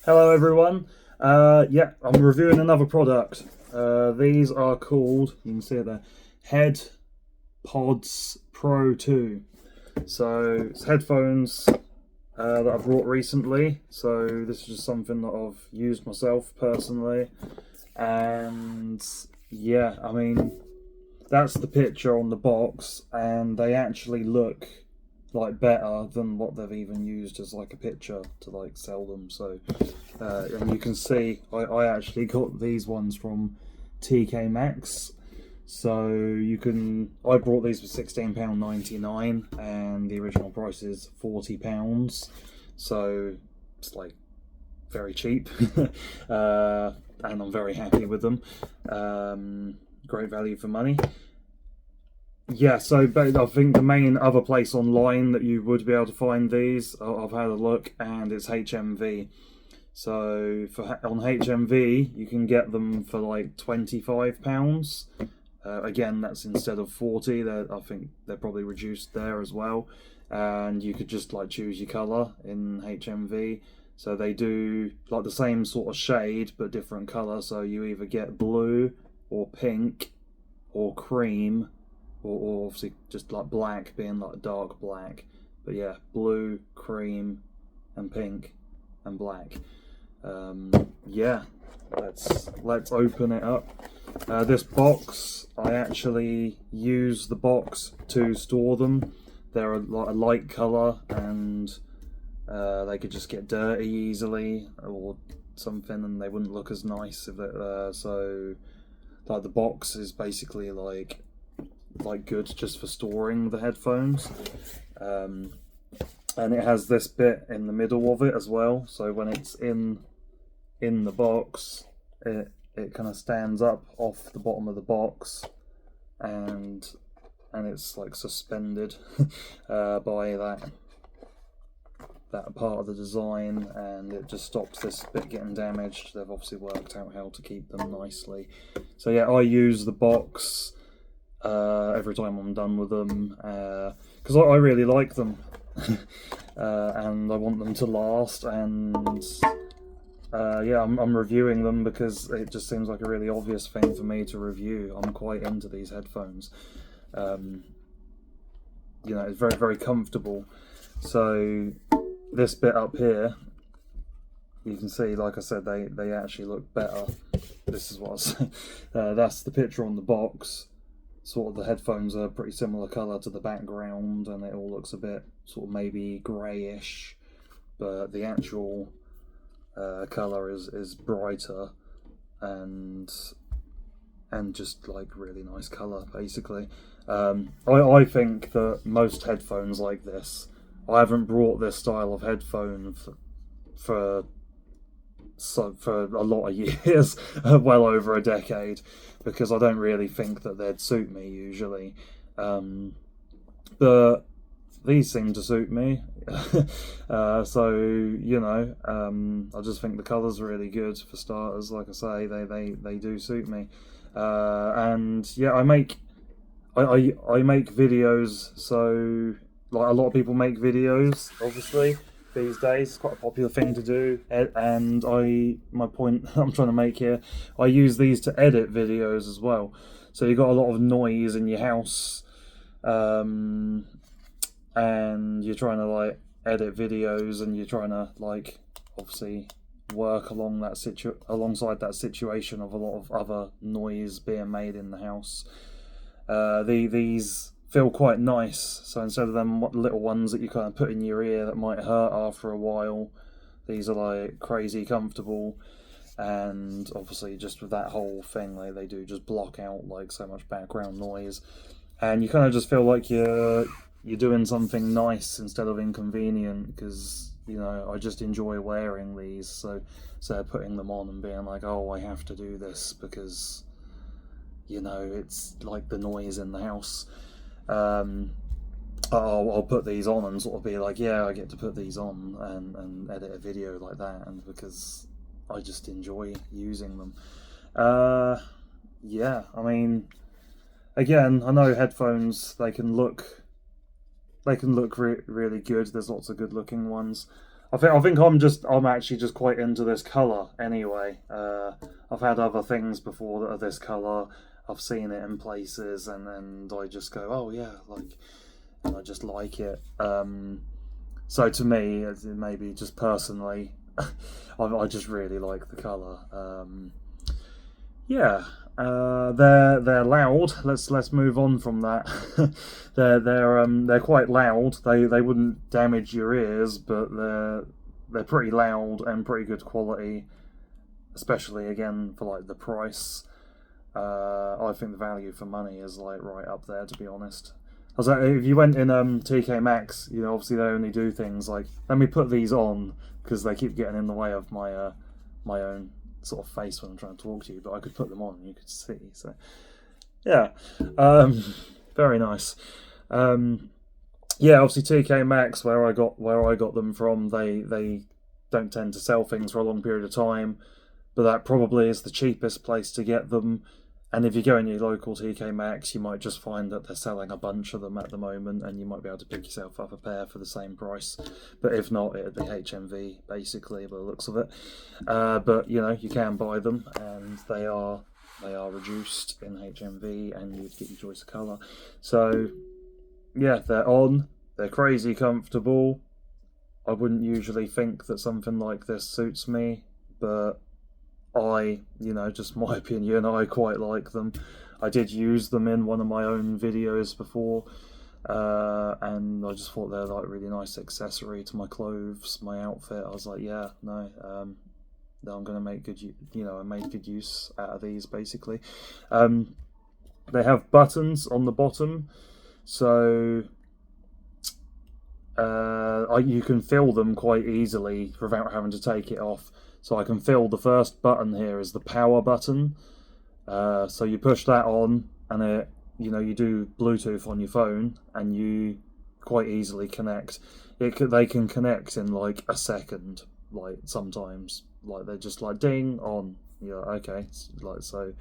Hello everyone. Yeah, I'm reviewing another product. These are called, you can see it there, headpods Pro 2. So it's headphones that I brought recently. So this is just something that I've used myself personally. And yeah, I mean, that's the picture on the box, and they actually look like better than what they've even used as like a picture to like sell them. So and you can see I actually got these ones from TK Maxx. So you can, I brought these for £16.99 and the original price is £40. So it's like very cheap. And I'm very happy with them. Great value for money. Yeah, so I think the main other place online that you would be able to find these, I've had a look, and it's HMV. So on HMV, you can get them for like £25. Again, that's instead of 40. I think they're probably reduced there as well. And you could just like choose your colour in HMV. So they do like the same sort of shade but different colour. So you either get blue or pink or cream, or obviously just like black being like dark black. But yeah, blue, cream, and pink, and black. Yeah, let's open it up. This box, I actually use the box to store them. They're a light colour, and they could just get dirty easily or something, and they wouldn't look as nice if it. So, like the box is basically like good just for storing the headphones. And it has this bit in the middle of it as well, so when it's in the box, it kind of stands up off the bottom of the box, and it's like suspended by that part of the design, and it just stops this bit getting damaged. They've obviously worked out how to keep them nicely. So yeah, I use the box every time I'm done with them, because I really like them. And I want them to last, and yeah, I'm reviewing them because it just seems like a really obvious thing for me to review. I'm quite into these headphones. You know, it's very, very comfortable. So this bit up here, you can see, like I said, they actually look better. This is what I was saying. That's the picture on the box. Sort of the headphones are pretty similar colour to the background, and it all looks a bit sort of maybe greyish, but the actual colour is brighter and just like really nice colour basically. I think that most headphones like this, I haven't brought this style of headphone for a lot of years, well over a decade, because I don't really think that they'd suit me usually. But these seem to suit me. So, you know, I just think the colour's really good for starters. Like I say, they do suit me. And yeah, I make videos, so like a lot of people make videos, obviously. These days, it's quite a popular thing to do, and my point I'm trying to make here, I use these to edit videos as well. So you've got a lot of noise in your house, and you're trying to like edit videos, and you're trying to like obviously work alongside that situation of a lot of other noise being made in the house. These feel quite nice, so instead of them little ones that you kind of put in your ear that might hurt after a while, these are like crazy comfortable, and obviously just with that whole thing, they do just block out like so much background noise, and you kind of just feel like you're doing something nice instead of inconvenient, because you know, I just enjoy wearing these, so putting them on and being like, oh, I have to do this because, you know, it's like the noise in the house. I'll put these on and sort of be like, yeah, I get to put these on and edit a video like that, and because I just enjoy using them. Yeah, I mean, again, I know headphones, they can look really good. There's lots of good looking ones. I think I'm actually just quite into this color anyway. I've had other things before that are this color. I've seen it in places, and I just go, oh yeah, like, and I just like it. So to me, maybe just personally, I just really like the color. Yeah, they're loud. Let's move on from that. they're quite loud. They wouldn't damage your ears, but they're pretty loud and pretty good quality, especially again for like the price. I think the value for money is like right up there, to be honest. I was like, if you went in TK Maxx, you know, obviously they only do things like, let me put these on because they keep getting in the way of my my own sort of face when I'm trying to talk to you, but I could put them on and you could see. So yeah, very nice. Yeah, obviously TK Maxx, where I got them from, they don't tend to sell things for a long period of time, but that probably is the cheapest place to get them. And if you go in your local TK Maxx, you might just find that they're selling a bunch of them at the moment, and you might be able to pick yourself up a pair for the same price. But if not, it'd be HMV, basically, by the looks of it. But, you know, you can buy them, and they are reduced in HMV, and you'd get your choice of colour. So, yeah, they're on. They're crazy comfortable. I wouldn't usually think that something like this suits me, but just my opinion, I quite like them. I did use them in one of my own videos before, and I just thought they're like a really nice accessory to my clothes, my outfit. I was like, yeah, no, I'm going to make good, I made good use out of these basically. They have buttons on the bottom, so you can fill them quite easily without having to take it off. So I can feel the first button here is the power button. So you push that on, and you do Bluetooth on your phone, and you quite easily connect. They can connect in like a second, like sometimes, like they're just like ding on. Yeah, okay, like so.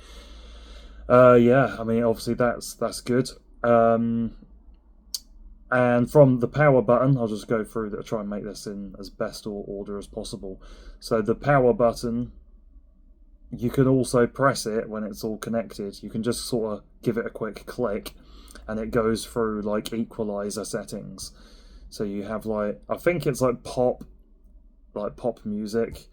Yeah, I mean obviously that's good. And from the power button, I'll just go through that, try and make this in as best order as possible. So the power button, you can also press it when it's all connected. You can just sort of give it a quick click, and it goes through like equalizer settings. So you have like, I think it's like pop music.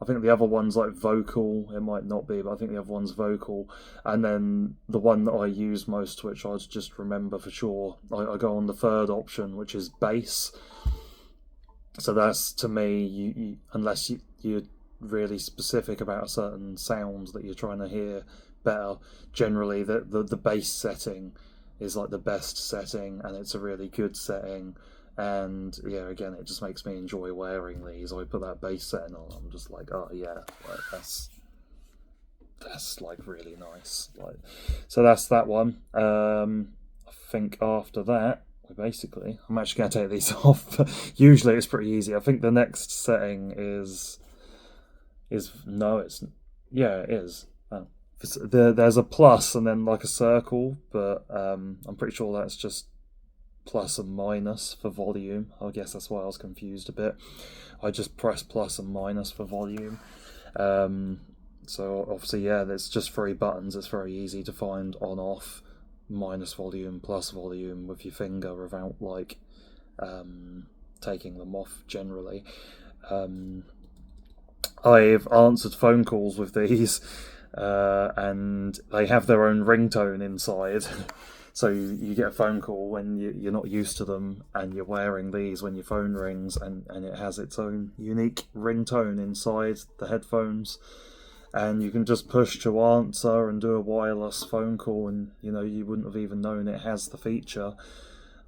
I think the other one's like vocal. It might not be, but I think the other one's vocal. And then the one that I use most, which I just remember for sure, I go on the third option, which is bass. So that's, to me, you unless you're really specific about a certain sound that you're trying to hear better, generally the bass setting is like the best setting, and it's a really good setting. And yeah, again, it just makes me enjoy wearing these. I put that bass setting on, I'm just like, oh yeah, like that's like really nice. Like, so that's that one. I think after that, basically, I'm actually going to take these off. Usually it's pretty easy. I think the next setting is no, it's, yeah, it is. Oh. There's a plus and then like a circle, but I'm pretty sure that's just plus and minus for volume. I guess that's why I was confused a bit. I just press plus and minus for volume. So obviously, yeah, there's just 3 buttons. It's very easy to find on, off, minus volume, plus volume with your finger without like taking them off generally. I've answered phone calls with these, and they have their own ringtone inside. So you get a phone call when you're not used to them, and you're wearing these when your phone rings, and it has its own unique ringtone inside the headphones. And you can just push to answer and do a wireless phone call, and you wouldn't have even known it has the feature.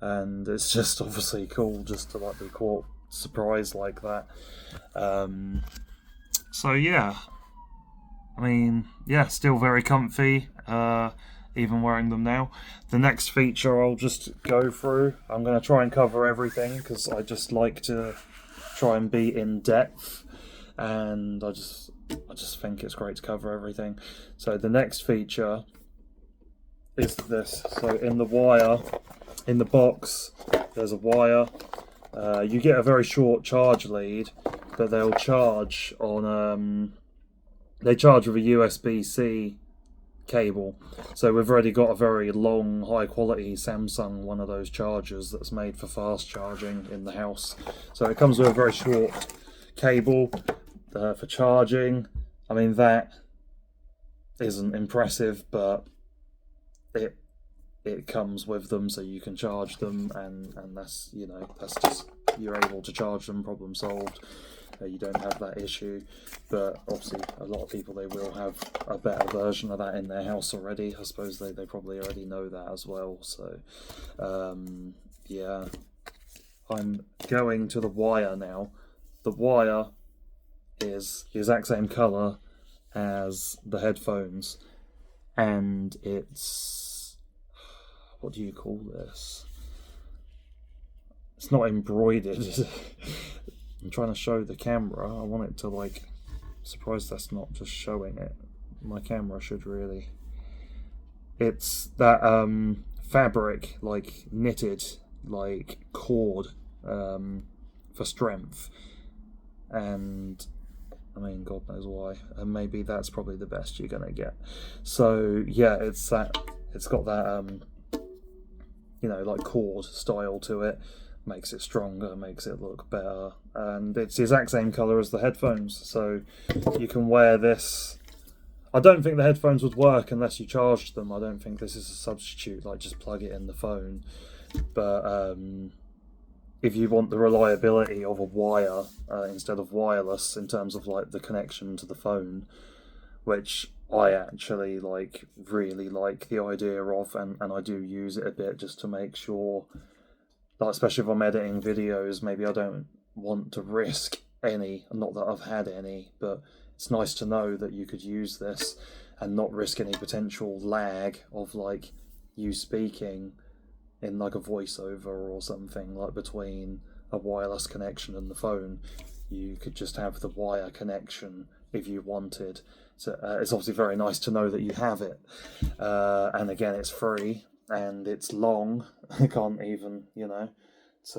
And it's just obviously cool just to like be caught surprised like that. So yeah, I mean, yeah, still very comfy, even wearing them now. The next feature I'll just go through. I'm going to try and cover everything because I just like to try and be in depth, and I just think it's great to cover everything. So the next feature is this. So in the box, there's a wire You get a very short charge lead, but they'll charge on they charge with a USB-C cable. So we've already got a very long, high quality Samsung one of those chargers that's made for fast charging in the house. So it comes with a very short cable for charging. I mean, that isn't impressive, but it comes with them, so you can charge them, and that's, you know, that's just, you're able to charge them, problem solved. You don't have that issue. But obviously a lot of people, they will have a better version of that in their house already. I suppose they probably already know that as well. So yeah, I'm going to the wire now. The wire is the exact same color as the headphones, and it's, what do you call this? It's not embroidered. I'm trying to show the camera. I want it to, like, surprised that's not just showing it. My camera should really. It's that fabric, like knitted, like cord for strength, and I mean, God knows why, and maybe that's probably the best you're gonna get. So yeah, it's that. It's got that you know, like cord style to it. Makes it stronger, makes it look better, and it's the exact same color as the headphones. So you can wear this. I don't think the headphones would work unless you charged them. I don't think this is a substitute, like just plug it in the phone. But if you want the reliability of a wire instead of wireless in terms of like the connection to the phone, which I actually like, really like the idea of, and I do use it a bit just to make sure, like, especially if I'm editing videos, maybe I don't want to risk any, not that I've had any, but it's nice to know that you could use this and not risk any potential lag of like you speaking in like a voiceover or something, like between a wireless connection and the phone. You could just have the wire connection if you wanted. So it's obviously very nice to know that you have it. And again, it's free and it's long. I can't even, you know, it's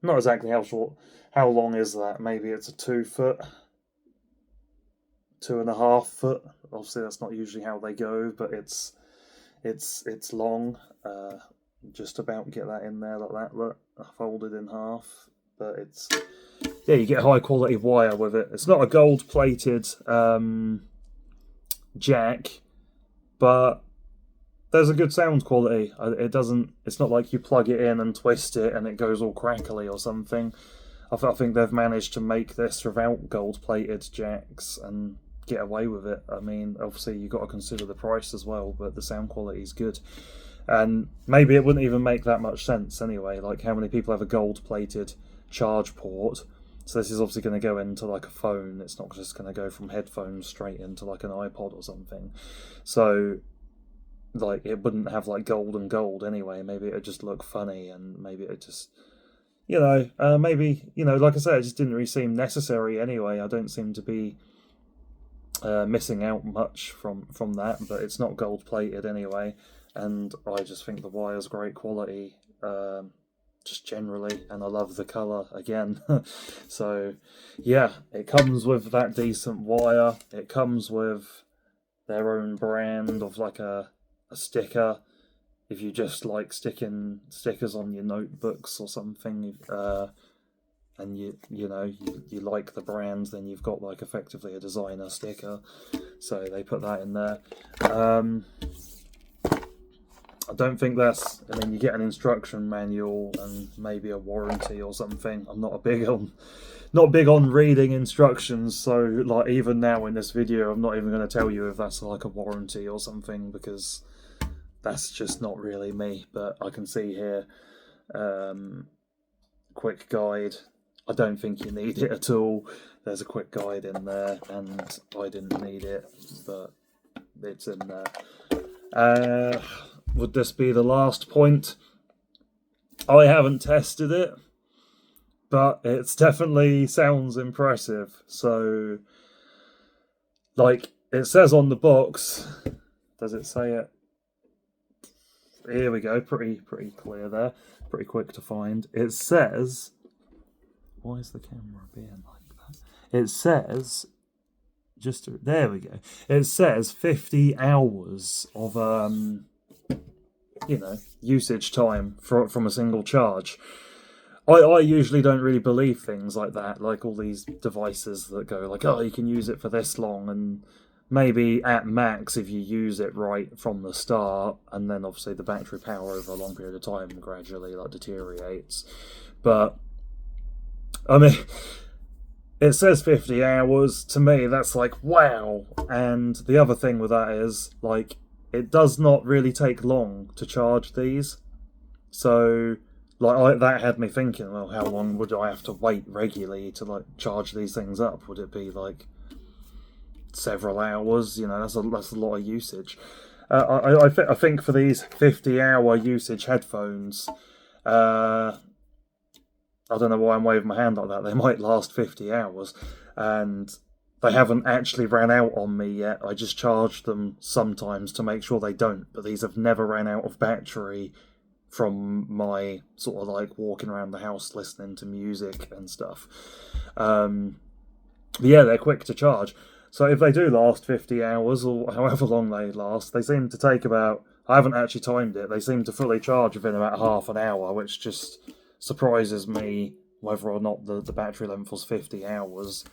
not exactly how short. How long is that? Maybe it's a 2 foot, 2.5 foot. Obviously, that's not usually how they go, but it's long. Just about get that in there like that. Look, folded in half. But it's, yeah, you get high quality wire with it. It's not a gold plated jack, but there's a good sound quality. It doesn't. It's not like you plug it in and twist it and it goes all crackly or something. I think they've managed to make this without gold-plated jacks and get away with it. I mean, obviously you've got to consider the price as well, but the sound quality is good. And maybe it wouldn't even make that much sense anyway. Like, how many people have a gold-plated charge port? So this is obviously going to go into like a phone. It's not just going to go from headphones straight into like an iPod or something. So, like, it wouldn't have like gold and gold anyway. Maybe it'd just look funny, and maybe it just, you know, maybe, you know, like I said, it just didn't really seem necessary anyway. I don't seem to be missing out much from that, but it's not gold plated anyway, and I just think the wire's great quality, just generally, and I love the colour again. So yeah, it comes with that decent wire. It comes with their own brand of like a sticker. If you just like sticking stickers on your notebooks or something, and you know you like the brand, then you've got like effectively a designer sticker. So they put that in there. I don't think that's. I mean, you get an instruction manual and maybe a warranty or something. I'm not big on reading instructions, so like even now in this video, I'm not even going to tell you if that's like a warranty or something, because that's just not really me. But I can see here, quick guide. I don't think you need it at all. There's a quick guide in there, and I didn't need it, but it's in there. Would this be the last point? I haven't tested it, but it definitely sounds impressive. So, like it says on the box, does it say it? Here we go, pretty clear there. pretty quick to find. It says, why is the camera being like that? It says, there we go. It says 50 hours of usage time from a single charge. I usually don't really believe things like that, like all these devices that go like, oh, you can use it for this long, and maybe at max if you use it right from the start, and then obviously the battery power over a long period of time gradually like deteriorates. But I mean, it says 50 hours. To me, that's like, wow. And the other thing with that is, like, it does not really take long to charge these. So, like, that had me thinking, well, how long would I have to wait regularly to, like, charge these things up? Would it be, like, several hours? You know, that's a lot of usage. I think for these 50-hour usage headphones, I don't know why I'm waving my hand like that. They might last 50 hours, and they haven't actually ran out on me yet. I just charge them sometimes to make sure they don't, but these have never ran out of battery from my sort of like walking around the house listening to music and stuff. Yeah, they're quick to charge. So if they do last 50 hours or however long they last, they seem to take about, I haven't actually timed it, they seem to fully charge within about half an hour, which just surprises me whether or not the battery length was 50 hours.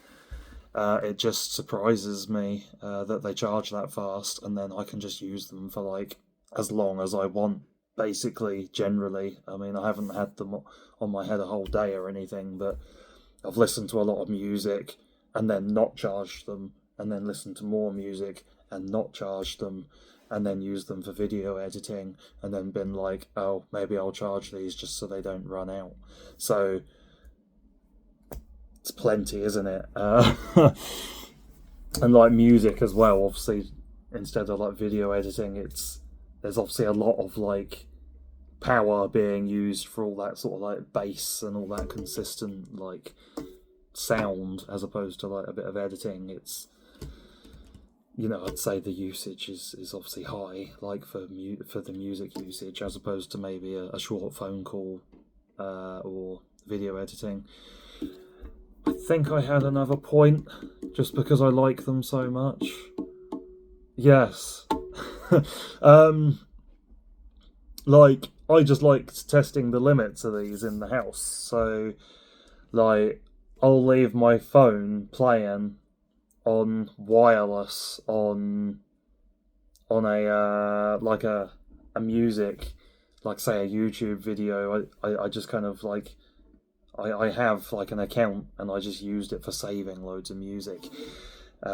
It just surprises me that they charge that fast, and then I can just use them for like as long as I want, basically, generally. I mean, I haven't had them on my head a whole day or anything, but I've listened to a lot of music and then not charged them, and then listened to more music and not charged them, and then used them for video editing, and then been like, oh, maybe I'll charge these just so they don't run out. So it's plenty, isn't it? And like music as well, obviously, instead of like video editing, there's obviously a lot of like power being used for all that sort of like bass and all that consistent like sound, as opposed to like a bit of editing. It's, you know, I'd say the usage is obviously high, like for the music usage, as opposed to maybe a short phone call or video editing. I think I had another point, just because I like them so much. Yes. Like, I just liked testing the limits of these in the house. So, like, I'll leave my phone playing on wireless on a like a music, like say a YouTube video. I just kind of like I have like an account, and I just used it for saving loads of music.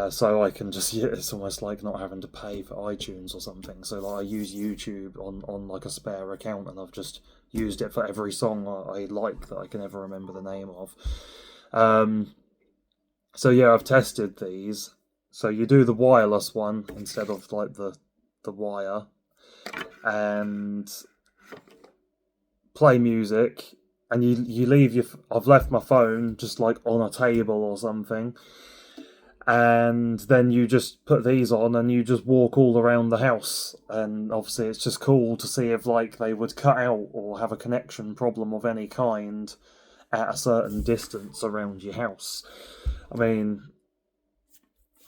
So I can just, it's almost like not having to pay for iTunes or something. So like I use YouTube on like a spare account, and I've just used it for every song I like that I can ever remember the name of. So yeah, I've tested these. So you do the wireless one instead of like the wire, and play music, and you leave I've left my phone just like on a table or something, and then you just put these on and you just walk all around the house, and obviously it's just cool to see if like they would cut out or have a connection problem of any kind at a certain distance around your house. I mean,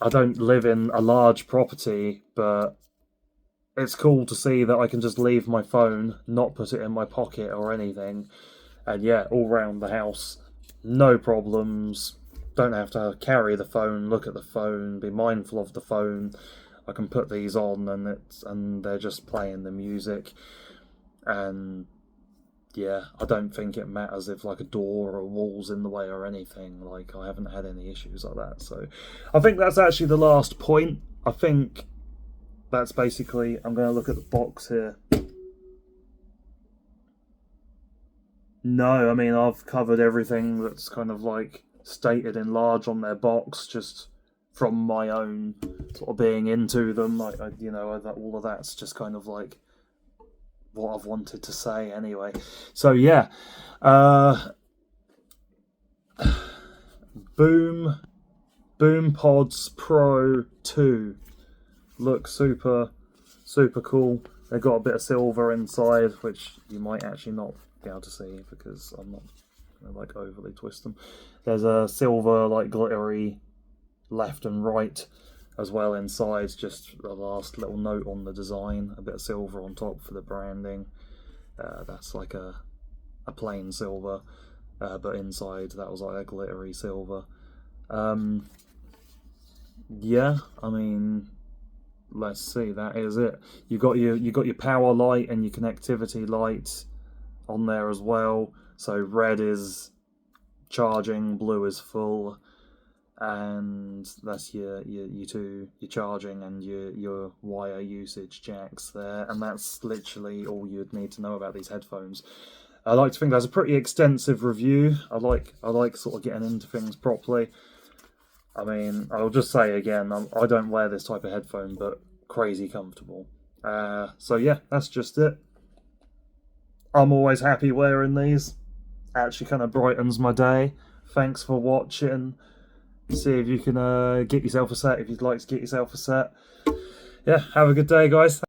I don't live in a large property, but it's cool to see that I can just leave my phone, not put it in my pocket or anything, and yeah, all around the house, no problems. Don't have to carry the phone, look at the phone, be mindful of the phone. I can put these on, and they're just playing the music. And yeah, I don't think it matters if like a door or a wall's in the way or anything. Like, I haven't had any issues like that. So I think that's actually the last point. I think that's basically, I'm going to look at the box here. No, I mean, I've covered everything that's kind of like stated in large on their box, just from my own sort of being into them. Like, you know, all of that's just kind of like what I've wanted to say anyway. So yeah, Boom Pods Pro 2 look super cool. They've got a bit of silver inside, which you might actually not be able to see because I'm not gonna like overly twist them. There's a silver like glittery left and right as well inside, just the last little note on the design, a bit of silver on top for the branding. That's like a plain silver, but inside that was like a glittery silver. Yeah, I mean, let's see, that is it. You got your power light and your connectivity light on there as well. So red is charging, blue is full, and that's your charging and your wire usage jacks there, and that's literally all you'd need to know about these headphones. I like to think that's a pretty extensive review. I like sort of getting into things properly. I mean, I'll just say again, I don't wear this type of headphone, but crazy comfortable. So yeah, that's just it. I'm always happy wearing these. Actually kind of brightens my day. Thanks for watching. See if you can get yourself a set if you'd like to get yourself a set. Yeah, have a good day, guys.